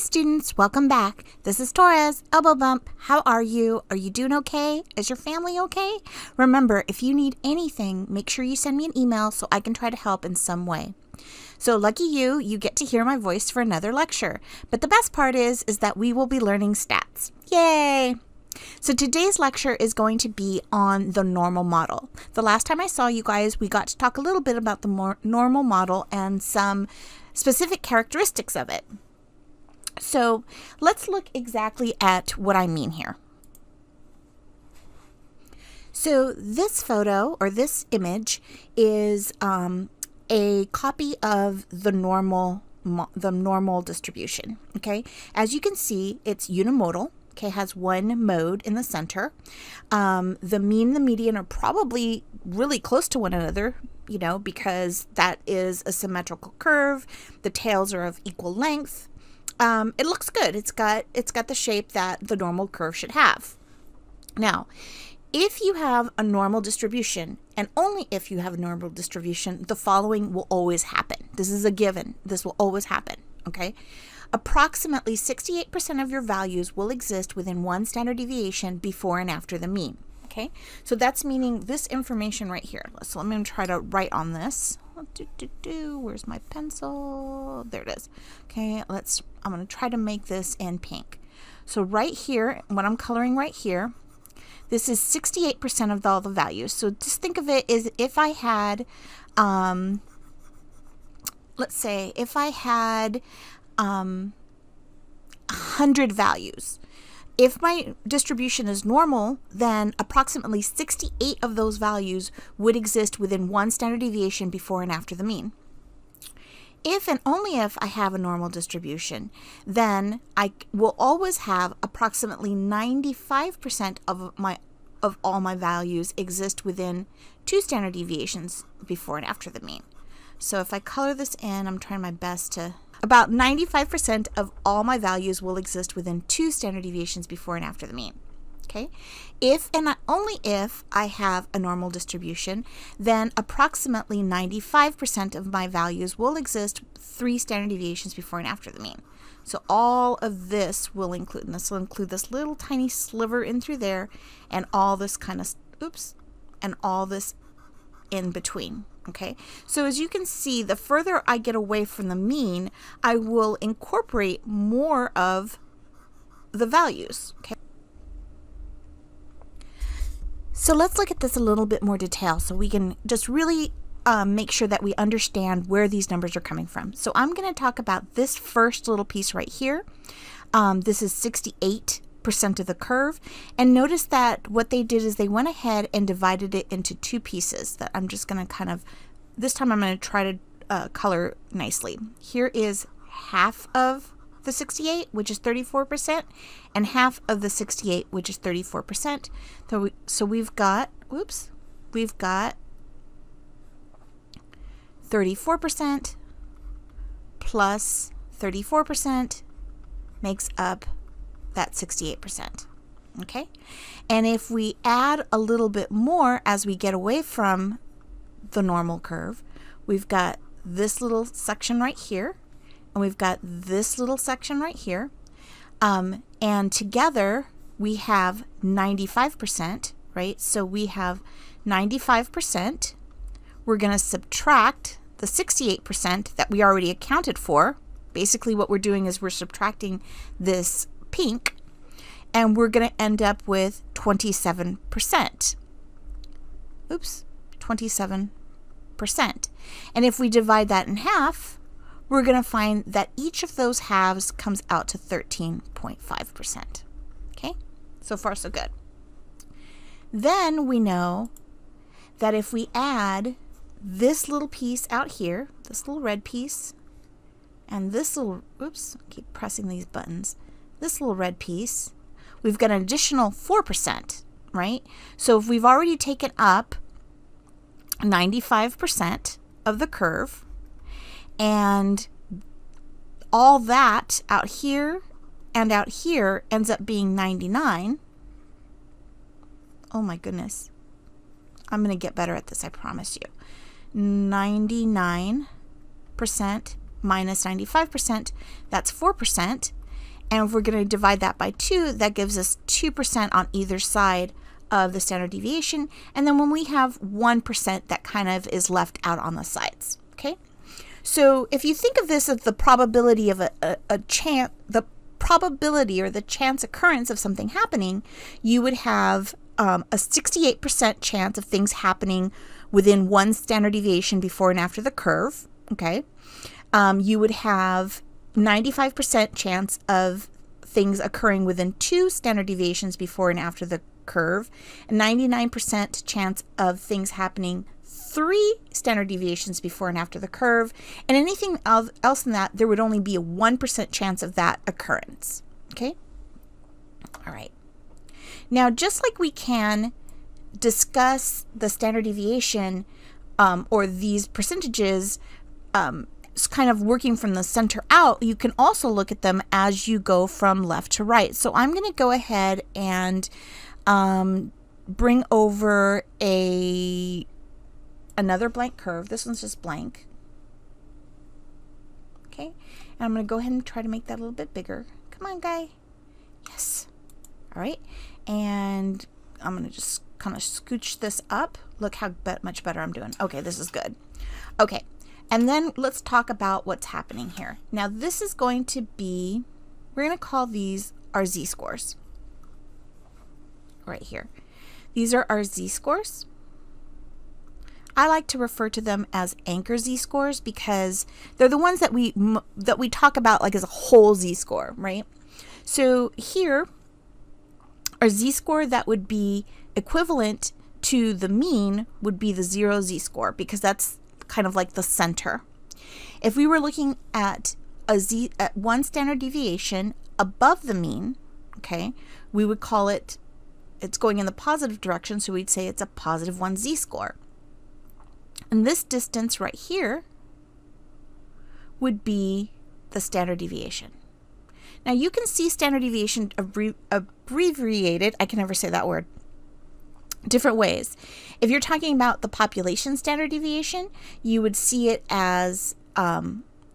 students, welcome back. This is Torres, elbow bump. How are you? Are you doing okay? Is your family okay? Remember, if you need anything, make sure you send me an email so I can try to help in some way. So lucky you, you get to hear my voice for another lecture. But the best part is that we will be learning stats. Yay! So today's lecture is going to be on the normal model. The last time I saw you guys, we got to talk a little bit about the normal model and some specific characteristics of it. So let's look exactly at what I mean here. So this photo or this image is a copy of the normal distribution. Okay, as you can see, it's unimodal. Okay, has one mode in the center. The mean and the median are probably really close to one another, you know, because that is a symmetrical curve. The tails are of equal length. It looks good. It's got the shape that the normal curve should have. Now, if you have a normal distribution, and only if you have a normal distribution, the following will always happen. This is a given. This will always happen, okay? Approximately 68% of your values will exist within one standard deviation before and after the mean, okay? So that's meaning this information right here. So let me try to write on this. Where's my pencil? There it is. Okay, I'm going to try to make this in pink. So right here, what I'm coloring right here, this is 68% of all the values. So just think of it as if I had, let's say, if I had 100 values. If my distribution is normal, then approximately 68 of those values would exist within one standard deviation before and after the mean. If and only if I have a normal distribution, then I will always have approximately 95% of all my values exist within two standard deviations before and after the mean. So if I color this in, I'm trying my best to... About 95% of all my values will exist within two standard deviations before and after the mean. Okay? If and only if I have a normal distribution, then approximately 95% of my values will exist 3 standard deviations before and after the mean. So all of this will include, and this will include this little tiny sliver in through there, and all this kind of, and all this in between. Okay, so as you can see, the further I get away from the mean, I will incorporate more of the values. Okay, so let's look at this a little bit more detail so we can just really make sure that we understand where these numbers are coming from. So I'm going to talk about this first little piece right here. This is 68% of the curve, and notice that what they did is they went ahead and divided it into two pieces that I'm just going to kind of, this time I'm going to try to color nicely. Here is half of the 68, which is 34%, and half of the 68, which is 34%. So we've got 34% plus 34% makes up that 68%. Okay, and if we add a little bit more as we get away from the normal curve, we've got this little section right here, and we've got this little section right here, and together we have 95%, right? So we have 95%. We're going to subtract the 68% that we already accounted for. Basically what we're doing is we're subtracting this pink, and we're going to end up with 27%. 27%. And if we divide that in half, we're going to find that each of those halves comes out to 13.5%. Okay? So far, so good. Then we know that if we add this little piece out here, this little red piece, and this little, I keep pressing these buttons, this little red piece, we've got an additional 4%, right? So if we've already taken up 95% of the curve, and all that out here and out here ends up being 99, oh my goodness, I'm going to get better at this, I promise you. 99% minus 95%, that's 4%. And if we're going to divide that by 2, that gives us 2% on either side of the standard deviation. And then when we have 1%, that kind of is left out on the sides. Okay. So if you think of this as the probability of a chance, the probability or the chance occurrence of something happening, you would have a 68% chance of things happening within 1 standard deviation before and after the curve. Okay. You would have 95% chance of things occurring within 2 standard deviations before and after the curve, and 99% chance of things happening 3 standard deviations before and after the curve, and anything else than that, there would only be a 1% chance of that occurrence. Okay? All right. Now, just like we can discuss the standard deviation or these percentages kind of working from the center out, you can also look at them as you go from left to right. So I'm going to go ahead and bring over another blank curve. This one's just blank. Okay, and I'm going to go ahead and try to make that a little bit bigger. Come on, guy. Yes. All right, and I'm going to just kind of scooch this up. Look how much better I'm doing. Okay, this is good. Okay, and then let's talk about what's happening here. Now, this is going to be, we're going to call these our Z-scores. Right here. These are our Z-scores. I like to refer to them as anchor Z-scores because they're the ones that we talk about like as a whole Z-score, right? So here, our Z-score that would be equivalent to the mean would be the 0 Z-score because that's kind of like the center. If we were looking at at 1 standard deviation above the mean, okay, we would call it, it's going in the positive direction, so we'd say it's a positive 1 Z-score. And this distance right here would be the standard deviation. Now you can see standard deviation abbreviated, I can never say that word, different ways. If you're talking about the population standard deviation, you would see it as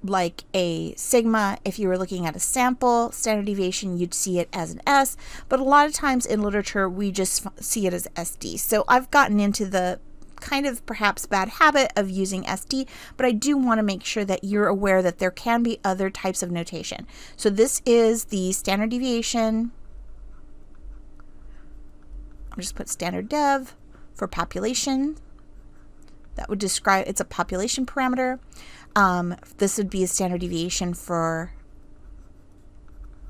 like a sigma. If you were looking at a sample standard deviation, you'd see it as an S, but a lot of times in literature, we just see it as SD. So I've gotten into the kind of perhaps bad habit of using SD, but I do want to make sure that you're aware that there can be other types of notation. So this is the standard deviation. I'll just put standard dev for population. That would describe, it's a population parameter. This would be a standard deviation for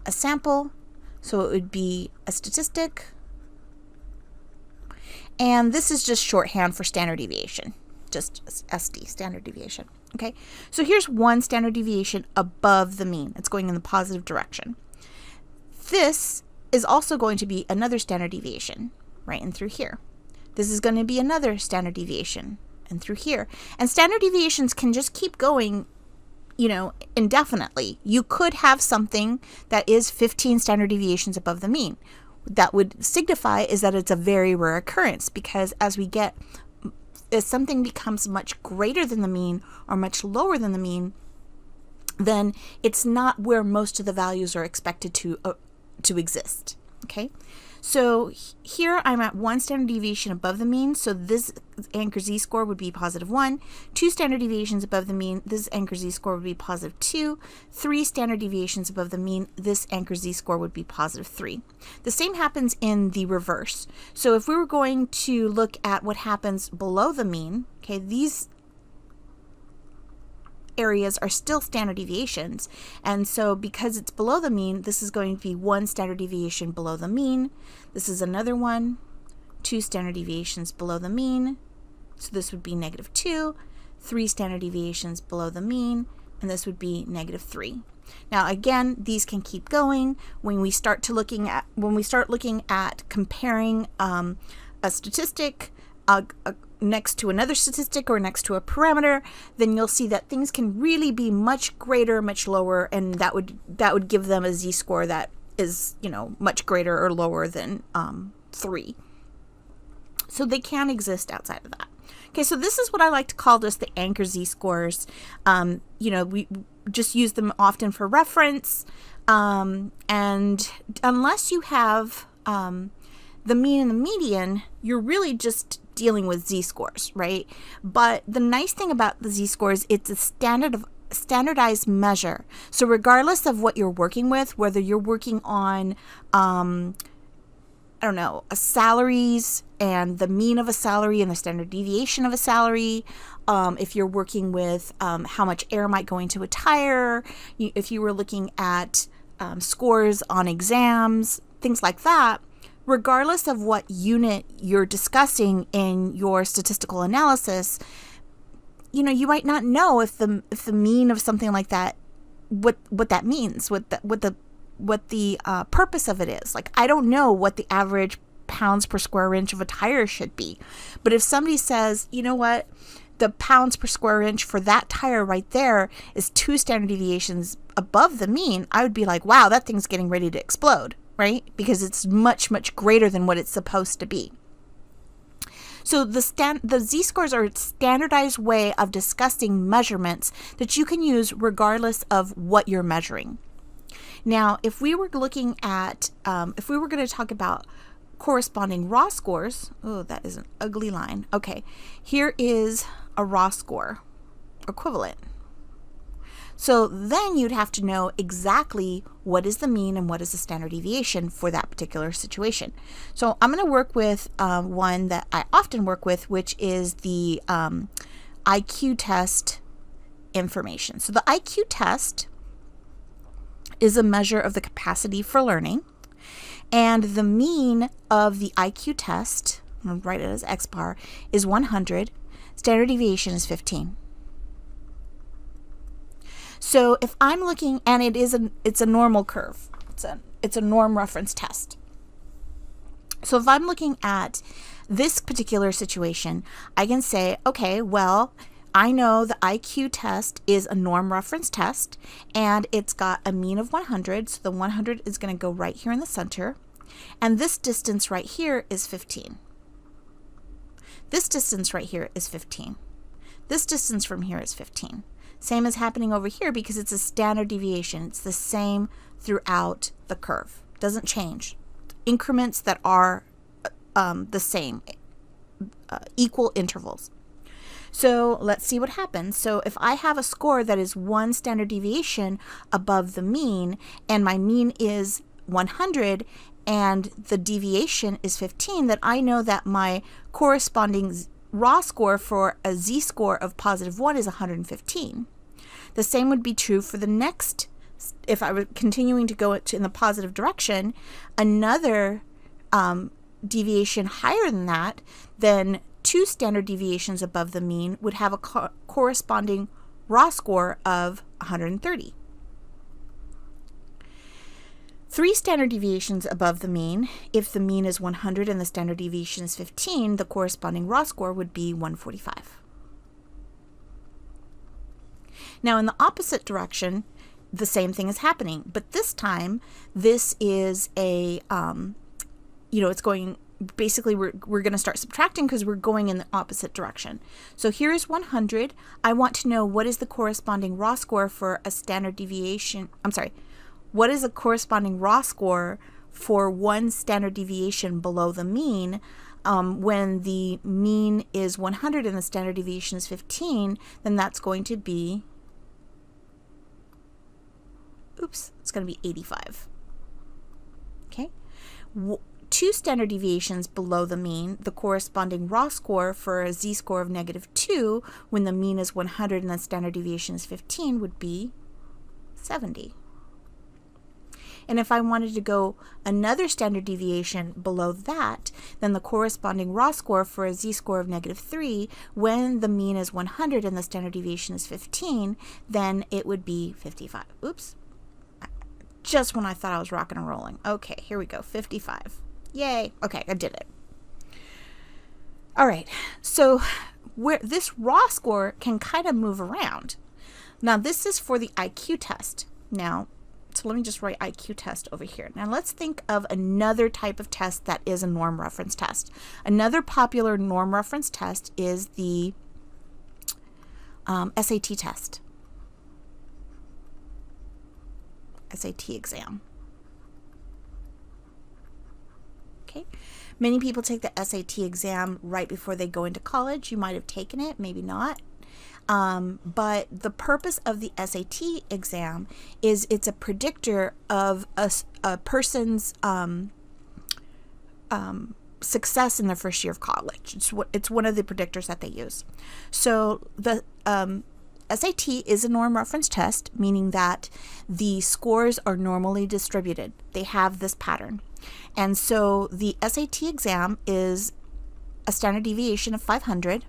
a sample. So it would be a statistic. And this is just shorthand for standard deviation, just SD, standard deviation. Okay, so here's 1 standard deviation above the mean. It's going in the positive direction. This is also going to be another standard deviation right in through here. This is going to be another standard deviation and through here. And standard deviations can just keep going, you know, indefinitely. You could have something that is 15 standard deviations above the mean. That would signify is that it's a very rare occurrence, because as something becomes much greater than the mean or much lower than the mean, then it's not where most of the values are expected to exist. Okay, so here I'm at 1 standard deviation above the mean, so this anchor Z-score would be positive 1. 2 standard deviations above the mean, this anchor Z-score would be positive 2. 3 standard deviations above the mean, this anchor Z-score would be positive 3. The same happens in the reverse. So if we were going to look at what happens below the mean, okay, these areas are still standard deviations, and so because it's below the mean, this is going to be 1 standard deviation below the mean. This is another one, 2 standard deviations below the mean, so this would be negative 2, 3 standard deviations below the mean, and this would be negative 3. Now again, these can keep going. When we start looking at comparing a statistic next to another statistic or next to a parameter, then you'll see that things can really be much greater, much lower, and that would give them a Z-score that is, you know, much greater or lower than 3. So they can exist outside of that. Okay, so this is what I like to call just the anchor Z-scores. You know, we just use them often for reference. And unless you have the mean and the median, you're really just dealing with z-scores, right? But the nice thing about the z-scores, it's a standardized measure. So regardless of what you're working with, whether you're working on I don't know, salaries and the mean of a salary and the standard deviation of a salary, if you're working with how much air might go into a tire, if you were looking at scores on exams, things like that, regardless of what unit you're discussing in your statistical analysis, you might not know if the mean of something like that, what that means, what the purpose of it is. Like, I don't know what the average pounds per square inch of a tire should be. But if somebody says, you know what, the pounds per square inch for that tire right there is 2 standard deviations above the mean, I would be like, wow, that thing's getting ready to explode, right? Because it's much, much greater than what it's supposed to be. So the z-scores are a standardized way of discussing measurements that you can use regardless of what you're measuring. Now, if we were looking at, if we were going to talk about corresponding raw scores, oh, that is an ugly line. Okay, here is a raw score equivalent. So then you'd have to know exactly what is the mean and what is the standard deviation for that particular situation. So I'm going to work with one that I often work with, which is the IQ test information. So the IQ test is a measure of the capacity for learning, and the mean of the IQ test, I'm going to write it as X bar, is 100. Standard deviation is 15. So if I'm looking, and it's a normal curve. It's a norm reference test. So if I'm looking at this particular situation, I can say, okay, well, I know the IQ test is a norm reference test, and it's got a mean of 100. So the 100 is going to go right here in the center. And this distance right here is 15. This distance right here is 15. This distance from here is 15. Same as happening over here because it's a standard deviation. It's the same throughout the curve. Doesn't change. Increments that are the same, equal intervals. So let's see what happens. So if I have a score that is 1 standard deviation above the mean, and my mean is 100 and the deviation is 15, then I know that my corresponding raw score for a z-score of positive 1 is 115. The same would be true for the next, if I were continuing to go in the positive direction, another deviation higher than that, then 2 standard deviations above the mean would have a corresponding raw score of 130. 3 standard deviations above the mean, if the mean is 100 and the standard deviation is 15, the corresponding raw score would be 145. Now in the opposite direction, the same thing is happening, but this time this is a, it's going, basically we're going to start subtracting because we're going in the opposite direction. So here is 100. I want to know what is the corresponding raw score for a standard deviation, what is a corresponding raw score for 1 standard deviation below the mean when the mean is 100 and the standard deviation is 15, then that's going to be, it's going to be 85. Okay. 2 standard deviations below the mean, the corresponding raw score for a z-score of -2 when the mean is 100 and the standard deviation is 15 would be 70. And if I wanted to go another standard deviation below that, then the corresponding raw score for a z-score of -3 when the mean is 100 and the standard deviation is 15, then it would be 55. Oops. Just when I thought I was rocking and rolling. Okay, here we go. 55. Yay. Okay, I did it. All right. So where this raw score can kind of move around. Now this is for the IQ test. Now, so let me just write IQ test over here. Now let's think of another type of test that is a norm reference test. Another popular norm reference test is the SAT test. SAT exam. Okay. Many people take the SAT exam right before they go into college. You might have taken it, maybe not. But the purpose of the SAT exam is it's a predictor of a person's success in their first year of college. It's one of the predictors that they use. So the SAT is a norm reference test, meaning that the scores are normally distributed. They have this pattern. And so the SAT exam is a standard deviation of 500.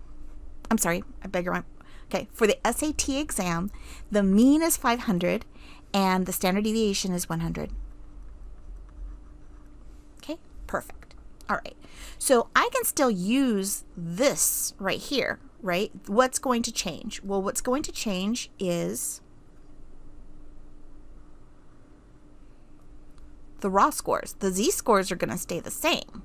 I'm sorry, I beg your pardon. Okay, for the SAT exam, the mean is 500 and the standard deviation is 100. Okay, perfect. All right, so I can still use this right here, right? What's going to change? Well, what's going to change is the raw scores. The Z-scores are going to stay the same.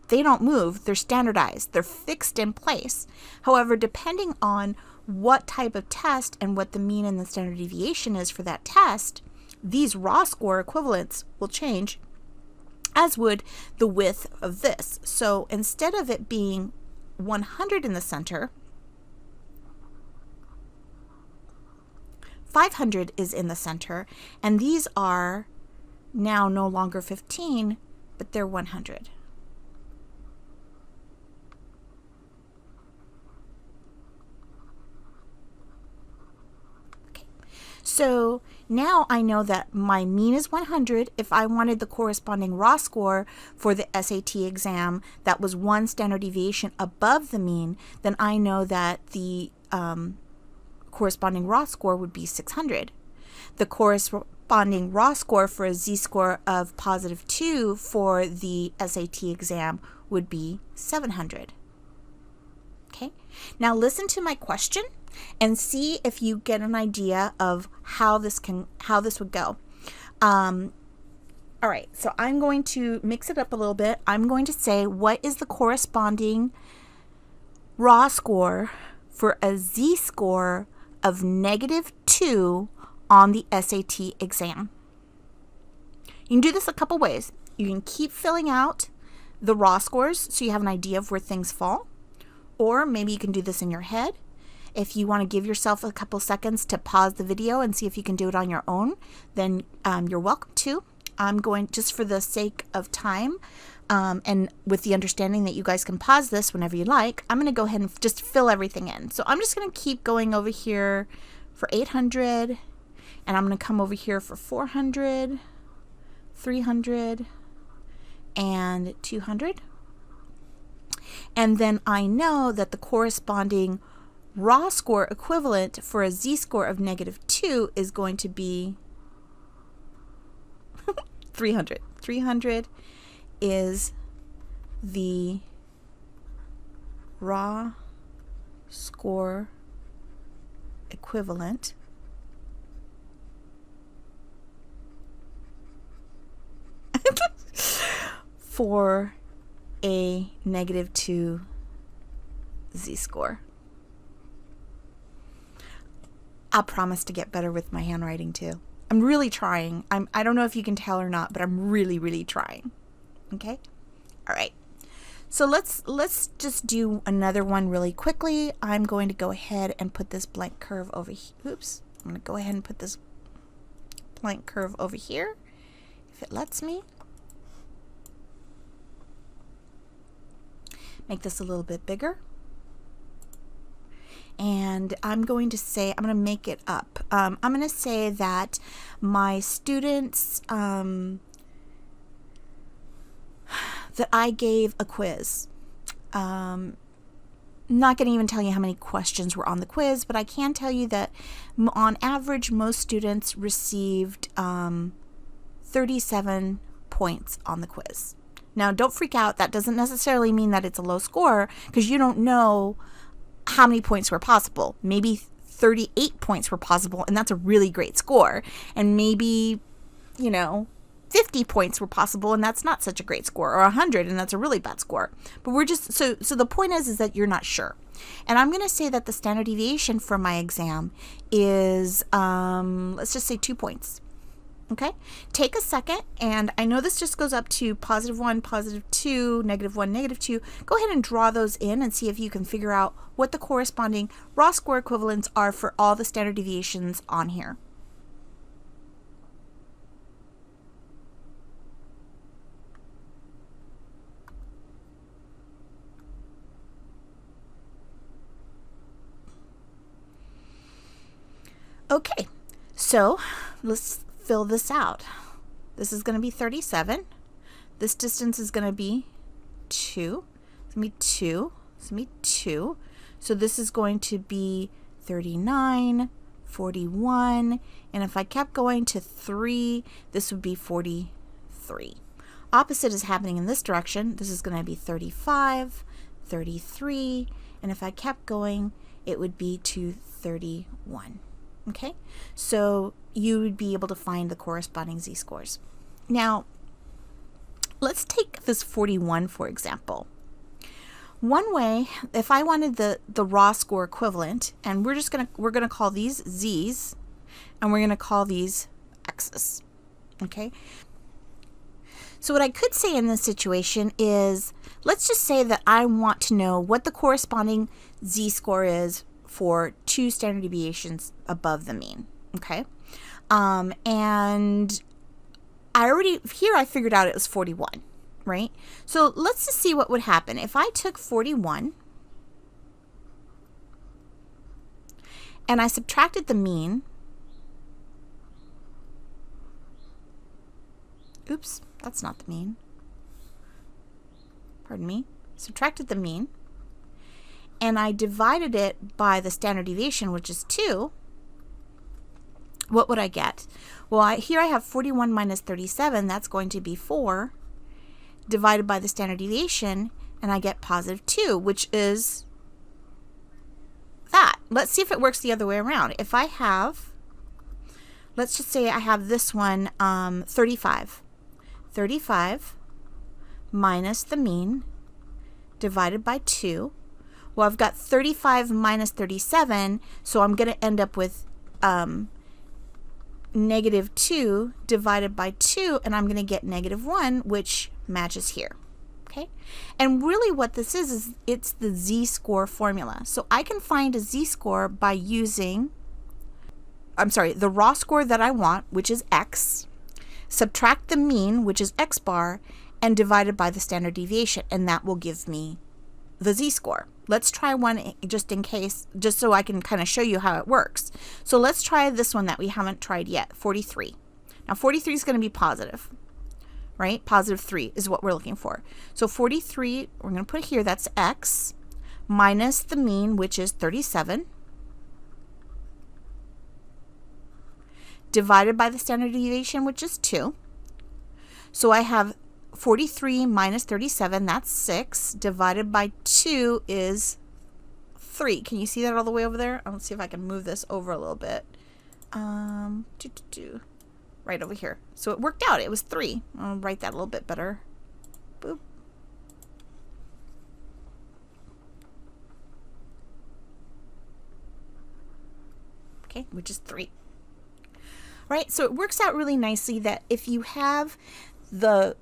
They don't move. They're standardized. They're fixed in place. However, depending on what type of test and what the mean and the standard deviation is for that test, these raw score equivalents will change, as would the width of this. So instead of it being 100 in the center, 500 is in the center, and these are now no longer 15, but they're 100. Okay, so now I know that my mean is 100. If I wanted the corresponding raw score for the SAT exam that was one standard deviation above the mean, then I know that the corresponding raw score would be 600. The corresponding raw score for a Z-score of +2 for the SAT exam would be 700. Okay, now listen to my question and see if you get an idea of how this would go. All right, so I'm going to mix it up a little bit. I'm going to say, what is the corresponding raw score for a Z-score of -2 on the SAT exam? You can do this a couple ways. You can keep filling out the raw scores so you have an idea of where things fall, or maybe you can do this in your head. If you want to give yourself a couple seconds to pause the video and see if you can do it on your own, then you're welcome to. I'm going, just for the sake of time, and with the understanding that you guys can pause this whenever you like, I'm going to go ahead and just fill everything in. So I'm just going to keep going over here for 800, and I'm going to come over here for 400, 300, and 200. And then I know that the corresponding raw score equivalent for a Z-score of -2 is going to be 300. 300 is the raw score equivalent for a -2 Z-score. I promise to get better with my handwriting too. I'm really trying. I don't know if you can tell or not, but I'm really, really trying. Okay? All right. So let's just do another one really quickly. I'm going to go ahead and put this blank curve over here. Oops. I'm going to go ahead and put this blank curve over here, if it lets me. Make this a little bit bigger. And I'm going to say, I'm going to make it up. I'm going to say that my students, that I gave a quiz. Not going to even tell you how many questions were on the quiz, but I can tell you that on average, most students received 37 points on the quiz. Now, don't freak out. That doesn't necessarily mean that it's a low score, because you don't know how many points were possible. Maybe 38 points were possible, and that's a really great score. And maybe, 50 points were possible, and that's not such a great score, or 100, and that's a really bad score. But we're just, so the point is that you're not sure. And I'm going to say that the standard deviation for my exam is, let's just say 2 points. Okay, take a second, and I know this just goes up to +1, +2, -1, -2. Go ahead and draw those in and see if you can figure out what the corresponding raw score equivalents are for all the standard deviations on here. Okay, so let's fill this out. This is going to be 37. This distance is going to be 2. It's going to be 2. It's going to be 2. So this is going to be 39, 41, and if I kept going to 3, this would be 43. Opposite is happening in this direction. This is going to be 35, 33, and if I kept going, it would be to 31. Okay, so you would be able to find the corresponding z-scores. Now, let's take this 41 for example. One way, if I wanted the raw score equivalent, and we're gonna call these z's, and we're gonna call these x's. Okay. So what I could say in this situation is, let's just say that I want to know what the corresponding z-score is for 2 standard deviations above the mean. Okay, and I figured out it was 41, right? So let's just see what would happen if I took 41 and I subtracted the mean. Oops, that's not the mean. Pardon me. Subtracted the mean, and I divided it by the standard deviation, which is 2, what would I get? Well, here I have 41 minus 37. That's going to be 4 divided by the standard deviation, and I get +2, which is that. Let's see if it works the other way around. If I have, let's just say I have this one, 35. 35 minus the mean divided by 2. Well, I've got 35 minus 37, so I'm going to end up with -2 divided by 2, and I'm going to get -1, which matches here. Okay, and really what this is it's the z-score formula. So I can find a z-score by using, the raw score that I want, which is x, subtract the mean, which is x bar, and divide it by the standard deviation, and that will give me the z-score. Let's try one just in case, just so I can kind of show you how it works. So let's try this one that we haven't tried yet, 43. Now 43 is going to be positive, right? +3 is what we're looking for. So 43, we're going to put here, that's x, minus the mean, which is 37, divided by the standard deviation, which is 2. So I have 43 minus 37, that's 6, divided by 2 is 3. Can you see that all the way over there? Let's see if I can move this over a little bit. Right over here. So it worked out. It was 3. I'll write that a little bit better. Boop. Okay, which is 3. Right, so it works out really nicely that if you have the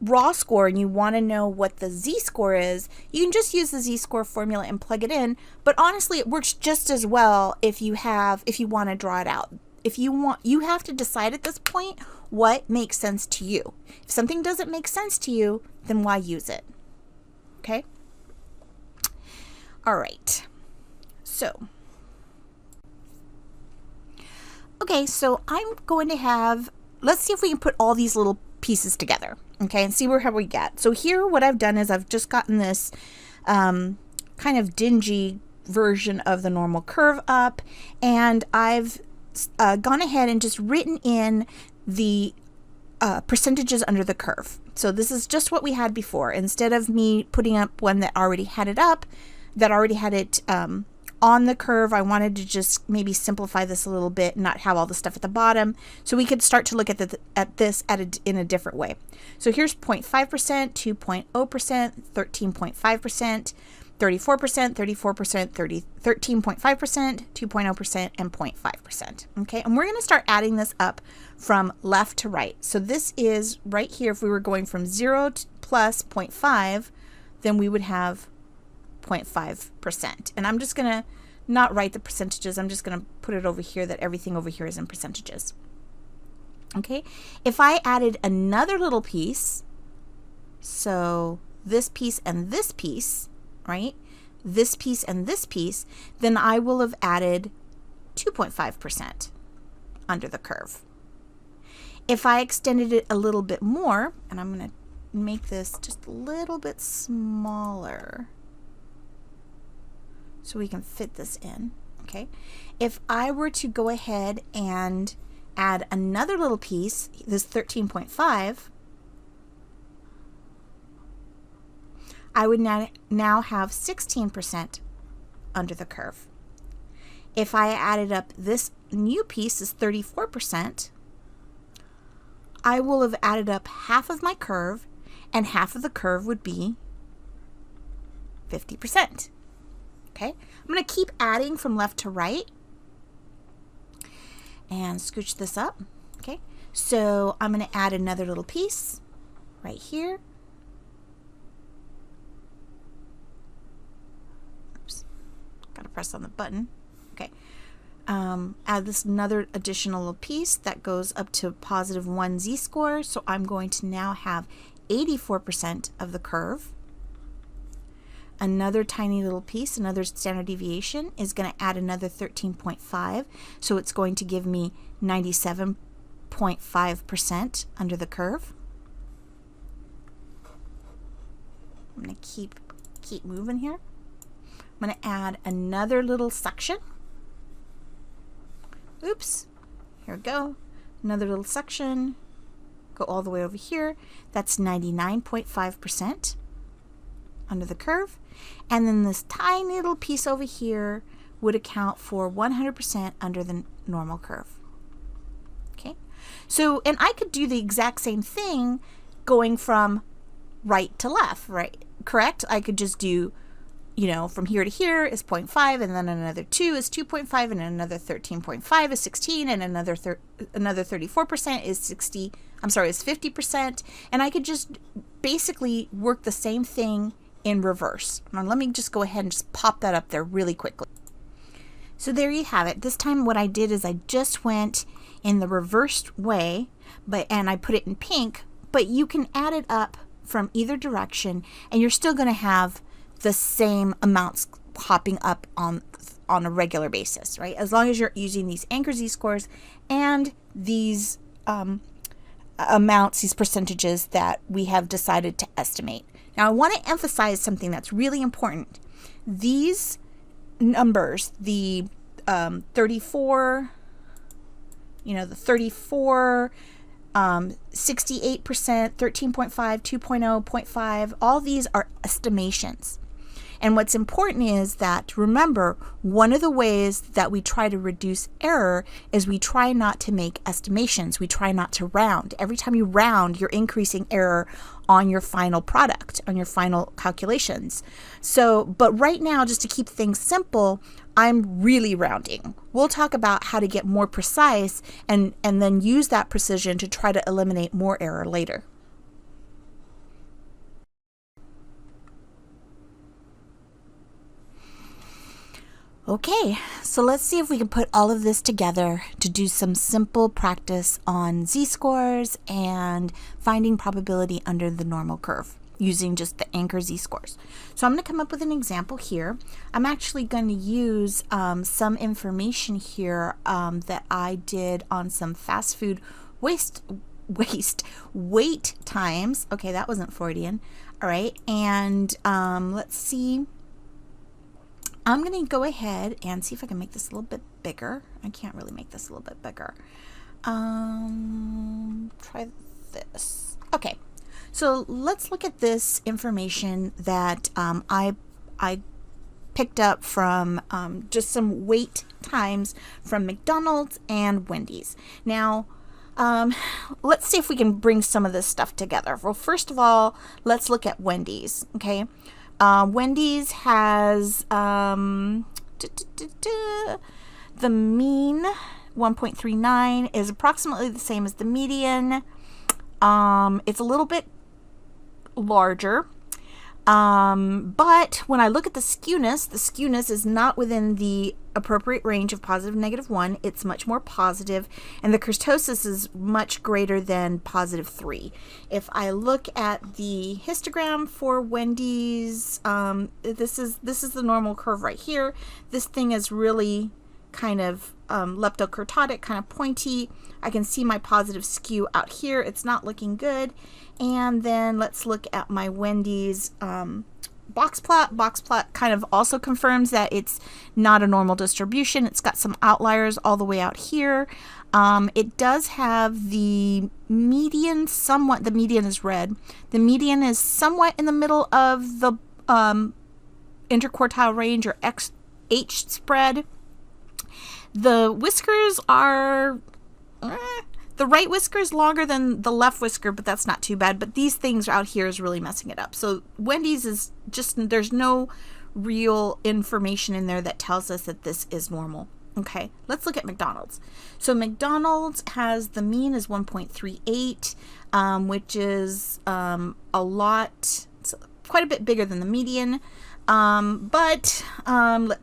raw score and you want to know what the z-score is, you can just use the z-score formula and plug it in. But honestly, it works just as well if you want to draw it out. You have to decide at this point what makes sense to you. If something doesn't make sense to you, then why use it? Okay? All right. So I'm going to have, let's see if we can put all these little pieces together, okay, and see how we get. So here what I've done is I've just gotten this kind of dingy version of the normal curve up, and I've gone ahead and just written in the percentages under the curve. So this is just what we had before. Instead of me putting up one that already had it up, that already had it on the curve, I wanted to just maybe simplify this a little bit and not have all the stuff at the bottom, so we could start to look at this in a different way. So here's 0.5%, 2.0%, 13.5%. 34%, 34%, 13.5%, 2.0%, and 0.5%. Okay, and we're going to start adding this up from left to right. So this is right here, if we were going from 0 to plus 0.5, then we would have 0.5%. And I'm just going to not write the percentages. I'm just going to put it over here that everything over here is in percentages. Okay, if I added another little piece, so this piece and this piece, right? This piece and this piece, then I will have added 2.5% under the curve. If I extended it a little bit more, and I'm going to make this just a little bit smaller so we can fit this in, okay? If I were to go ahead and add another little piece, this 13.5, I would now have 16% under the curve. If I added up this new piece, is 34%, I will have added up half of my curve, and half of the curve would be 50%. Okay, I'm going to keep adding from left to right and scooch this up. Okay, so I'm going to add another little piece right here. Oops, got to press on the button. Okay, add this another additional little piece that goes up to positive 1 z-score. So I'm going to now have 84% of the curve. Another tiny little piece, another standard deviation, is going to add another 13.5. So it's going to give me 97.5% under the curve. I'm going to keep moving here. I'm going to add another little section. Oops, here we go. Another little section. Go all the way over here. That's 99.5% under the curve. And then this tiny little piece over here would account for 100% under the normal curve. Okay, so, and I could do the exact same thing going from right to left, right? Correct? I could just do, you know, from here to here is 0.5, and then another 2 is 2.5, and another 13.5 is 16, and another 34% is 60, I'm sorry, is 50. And I could just basically work the same thing in reverse. Now let me just go ahead and just pop that up there really quickly. So there you have it. This time what I did is I just went in the reversed way, and I put it in pink, but you can add it up from either direction and you're still going to have the same amounts popping up on a regular basis, right? As long as you're using these anchor z-scores and these amounts, these percentages that we have decided to estimate. Now I want to emphasize something that's really important. These numbers, the 34, the 34, 68%, 13.5, 2.0, 0.5, all these are estimations. And what's important is that, remember, one of the ways that we try to reduce error is we try not to make estimations. We try not to round. Every time you round, you're increasing error on your final product, on your final calculations. So, but right now, just to keep things simple, I'm really rounding. We'll talk about how to get more precise and then use that precision to try to eliminate more error later. Okay, so let's see if we can put all of this together to do some simple practice on z-scores and finding probability under the normal curve using just the anchor z-scores. So I'm going to come up with an example here. I'm actually going to use some information here that I did on some fast food wait times. Okay, that wasn't Freudian. All right, and let's see. I'm going to go ahead and see if I can make this a little bit bigger. I can't really make this a little bit bigger. Try this. Okay, so let's look at this information that I picked up from just some wait times from McDonald's and Wendy's. Now, let's see if we can bring some of this stuff together. Well, first of all, let's look at Wendy's, okay? Wendy's has the mean 1.39 is approximately the same as the median. It's a little bit larger. But when I look at the skewness is not within the appropriate range of positive, -1. It's much more positive, and the kurtosis is much greater than +3. If I look at the histogram for Wendy's, this is the normal curve right here. This thing is really kind of leptokurtotic, kind of pointy. I can see my positive skew out here. It's not looking good. And then let's look at my Wendy's box plot. Box plot kind of also confirms that it's not a normal distribution. It's got some outliers all the way out here. It does have the median somewhat, the median is red. The median is somewhat in the middle of the interquartile range, or H spread. The whiskers are, the right whisker is longer than the left whisker, but that's not too bad. But these things out here is really messing it up. So Wendy's is just, there's no real information in there that tells us that this is normal. Okay, let's look at McDonald's. So McDonald's has the mean is 1.38, which is a lot, it's quite a bit bigger than the median. Let's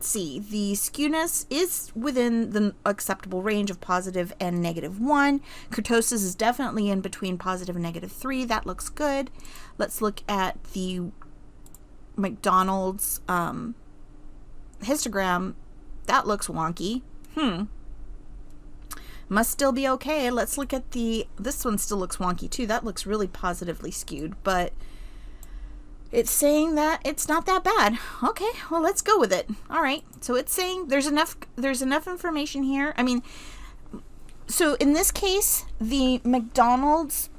see, the skewness is within the acceptable range of positive and -1. Kurtosis is definitely in between positive and -3. That looks good. Let's look at the McDonald's histogram. That looks wonky. Must still be okay. Let's look at this one still looks wonky too. That looks really positively skewed, but it's saying that it's not that bad. Okay, well, let's go with it. All right, so it's saying there's enough information here. I mean, so in this case, the McDonald's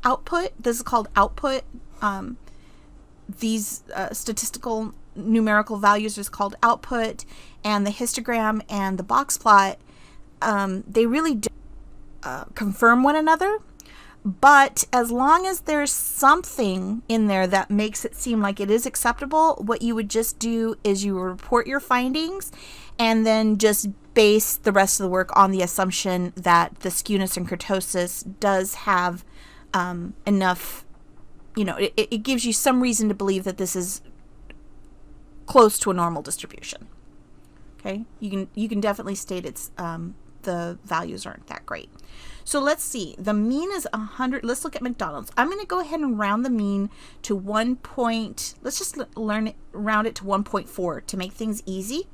output, this is called output. These statistical numerical values is called output, and the histogram and the box plot, they really do confirm one another. But as long as there's something in there that makes it seem like it is acceptable, what you would just do is you report your findings and then just base the rest of the work on the assumption that the skewness and kurtosis does have enough, it gives you some reason to believe that this is close to a normal distribution. Okay, you can definitely state it's the values aren't that great. So let's see, the mean is 100. Let's look at McDonald's. I'm going to go ahead and round the mean to let's just round it to 1.4 to make things easy.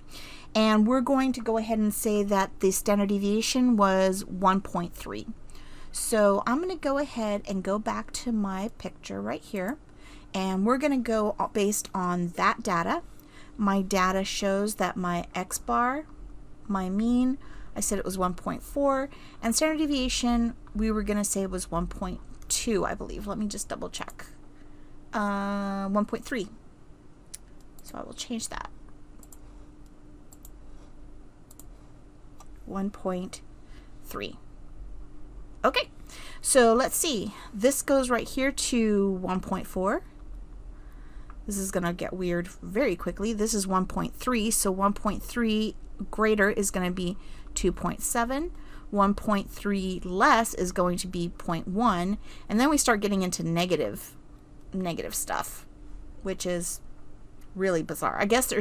And we're going to go ahead and say that the standard deviation was 1.3. So I'm going to go ahead and go back to my picture right here. And we're going to go based on that data. My data shows that my X bar, my mean, I said it was 1.4, and standard deviation, we were going to say it was 1.2, I believe. Let me just double check. 1.3. So I will change that. 1.3. Okay, so let's see. This goes right here to 1.4. This is going to get weird very quickly. This is 1.3, so 1.3 greater is going to be 2.7. 1.3 less is going to be 0.1, and then we start getting into negative stuff, which is really bizarre. I guess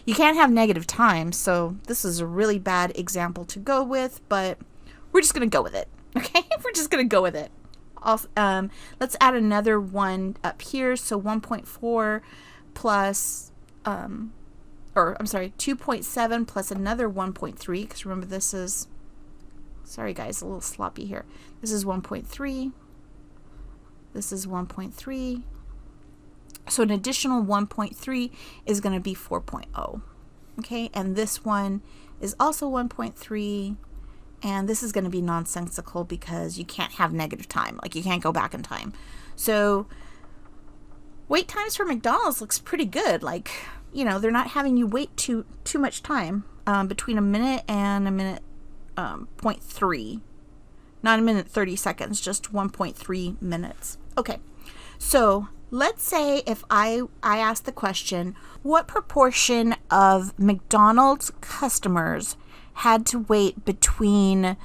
you can't have negative times, so this is a really bad example to go with, but we're just going to go with it. Okay, we're just going to go with it. Also, let's add another one up here. So 1.4 plus 2.7 plus another 1.3, because remember this is, sorry guys, a little sloppy here. This is 1.3. This is 1.3. So an additional 1.3 is going to be 4.0. Okay, and this one is also 1.3. And this is going to be nonsensical because you can't have negative time. Like, you can't go back in time. So wait times for McDonald's looks pretty good. Like, they're not having you wait too much time between a minute and a minute 0.3. Not a minute 30 seconds, just 1.3 minutes. Okay, so let's say if I ask the question, what proportion of McDonald's customers had to wait between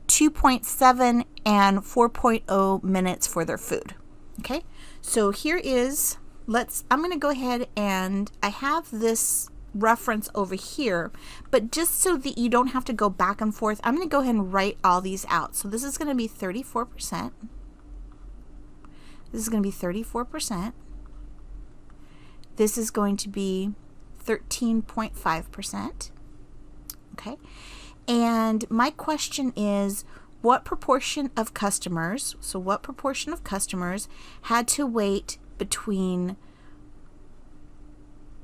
2.7 and 4.0 minutes for their food? Okay, so here is, I'm going to go ahead and I have this reference over here, but just so that you don't have to go back and forth, I'm going to go ahead and write all these out. So this is going to be 34%. This is going to be 34%. This is going to be 13.5%. Okay. And my question is, what proportion of customers, so what proportion of customers had to wait between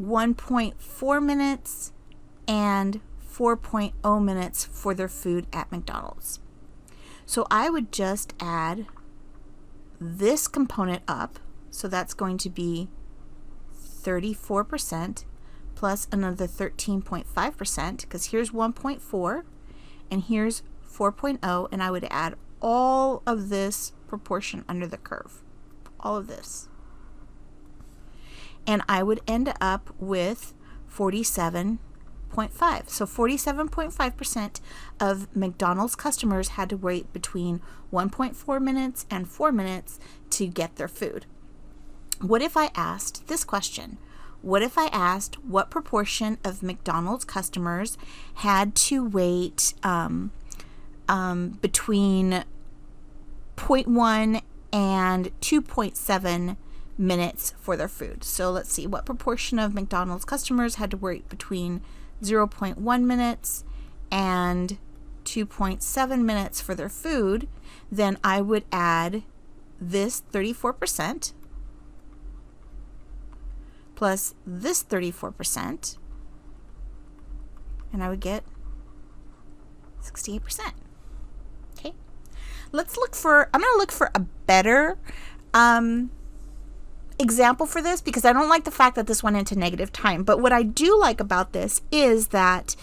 1.4 minutes and 4.0 minutes for their food at McDonald's? So I would just add this component up. So that's going to be 34% plus another 13.5%, because here's 1.4 and here's 4.0, and I would add all of this proportion under the curve, all of this. And I would end up with 47.5. So 47.5% of McDonald's customers had to wait between 1.4 minutes and 4 minutes to get their food. What if I asked this question? What if I asked what proportion of McDonald's customers had to wait between 0.1 and 2.7 minutes for their food? So let's see, what proportion of McDonald's customers had to wait between 0.1 minutes and 2.7 minutes for their food? Then I would add this 34% plus this 34%, and I would get 68%. Okay, let's look for, I'm going to look for a better example for this, because I don't like the fact that this went into negative time. But what I do like about this is that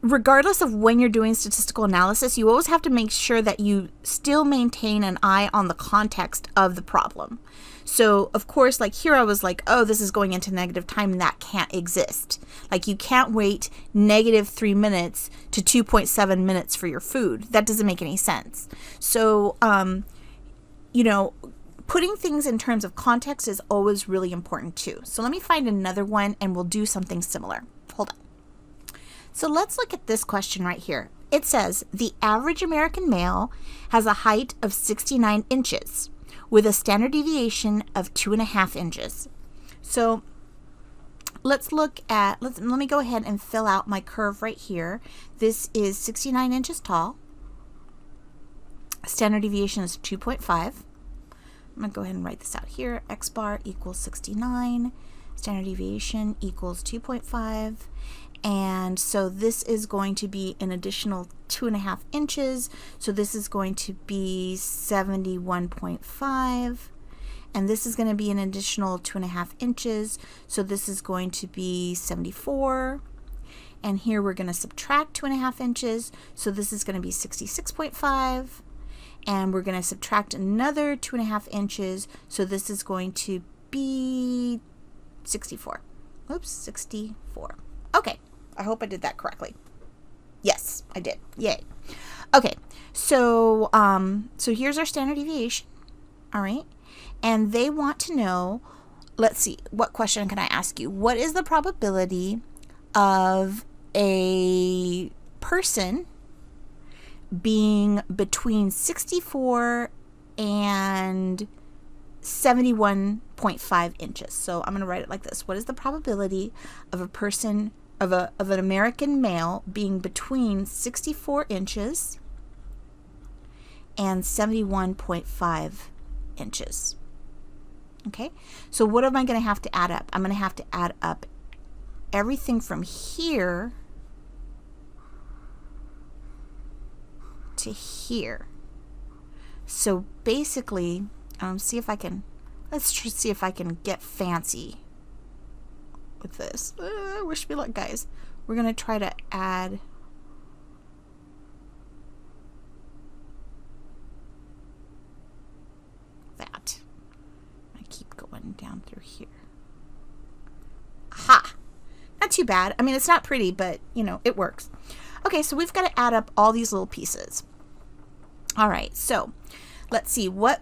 regardless of when you're doing statistical analysis, you always have to make sure that you still maintain an eye on the context of the problem. So of course, like here I was like, oh, this is going into negative time, and that can't exist. Like you can't wait -3 minutes to 2.7 minutes for your food. That doesn't make any sense. So, you know, putting things in terms of context is always really important too. So let me find another one and we'll do something similar. Hold on. So let's look at this question right here. It says, the average American male has a height of 69 inches with a standard deviation of 2.5 inches. So let's look at, let me go ahead and fill out my curve right here. This is 69 inches tall. Standard deviation is 2.5. I'm going to go ahead and write this out here. X bar equals 69. Standard deviation equals 2.5. And so this is going to be an additional 2.5 inches. So this is going to be 71.5. And this is going to be an additional 2.5 inches. So this is going to be 74. And here we're going to subtract 2.5 inches. So this is going to be 66.5. And we're going to subtract another 2.5 inches. So this is going to be 64. Oops, 64. Okay. I hope I did that correctly. Yes, I did. Yay. Okay, so so here's our standard deviation. All right, and they want to know. Let's see. What question can I ask you? What is the probability of a person being between 64 and 71.5 inches? So I'm going to write it like this. What is the probability of a person, of an American male being between 64 inches and 71.5 inches? Okay, so what am I going to have to add up? I'm going to have to add up everything from here to here. So basically, see if I can, let's just see if I can get fancy with this. Wish me luck, guys. We're going to try to add that. I keep one down through here. Aha! Not too bad. I mean, it's not pretty, but, you know, it works. Okay, so we've got to add up all these little pieces. All right, so let's see. What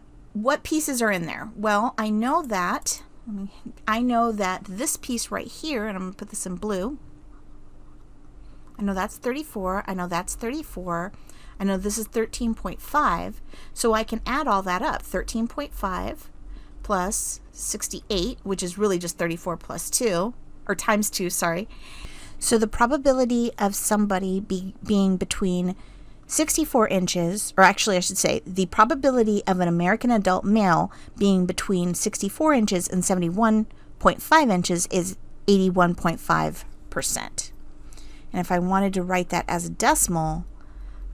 pieces are in there? Well, I know that this piece right here, and I'm going to put this in blue. I know that's 34. I know that's 34. I know this is 13.5. So I can add all that up. 13.5 plus 68, which is really just 34 plus 2, or times 2, sorry. So the probability of somebody being between 64 inches, or actually I should say, the probability of an American adult male being between 64 inches and 71.5 inches is 81.5%. And if I wanted to write that as a decimal,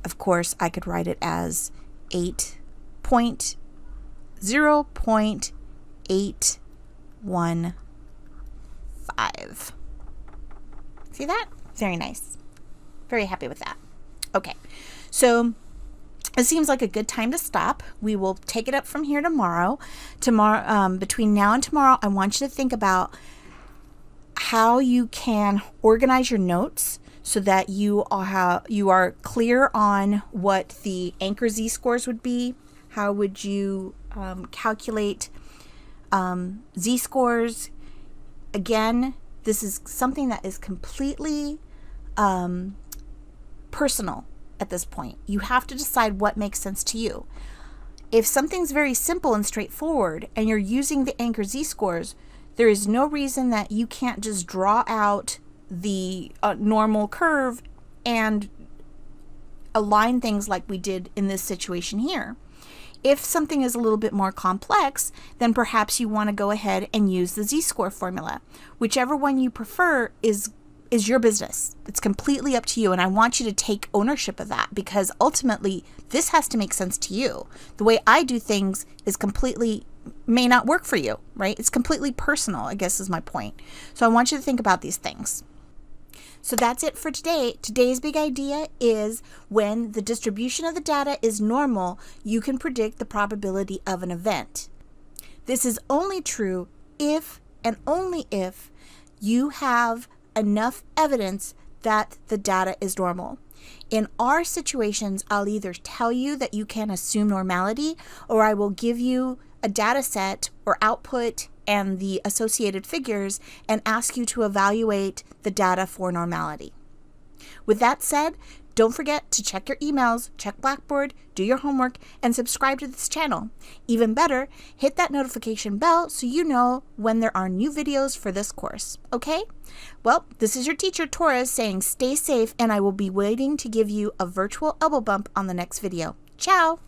of course, I could write it as 0.815. See that? Very nice. Very happy with that. Okay, so it seems like a good time to stop. We will take it up from here tomorrow. Between now and tomorrow, I want you to think about how you can organize your notes so that you are clear on what the anchor z-scores would be. How would you calculate z-scores? Again, this is something that is completely personal at this point. You have to decide what makes sense to you. If something's very simple and straightforward and you're using the anchor z-scores, there is no reason that you can't just draw out the normal curve and align things like we did in this situation here. If something is a little bit more complex, then perhaps you want to go ahead and use the z-score formula. Whichever one you prefer is your business. It's completely up to you, and I want you to take ownership of that, because ultimately this has to make sense to you. The way I do things is may not work for you, right? It's completely personal, I guess is my point. So I want you to think about these things. So that's it for today. Today's big idea is when the distribution of the data is normal, you can predict the probability of an event. This is only true if and only if you have enough evidence that the data is normal. In our situations, I'll either tell you that you can assume normality, or I will give you a data set or output and the associated figures and ask you to evaluate the data for normality. With that said, don't forget to check your emails, check Blackboard, do your homework, and subscribe to this channel. Even better, hit that notification bell so you know when there are new videos for this course, okay? Well, this is your teacher, Torres, saying stay safe, and I will be waiting to give you a virtual elbow bump on the next video. Ciao!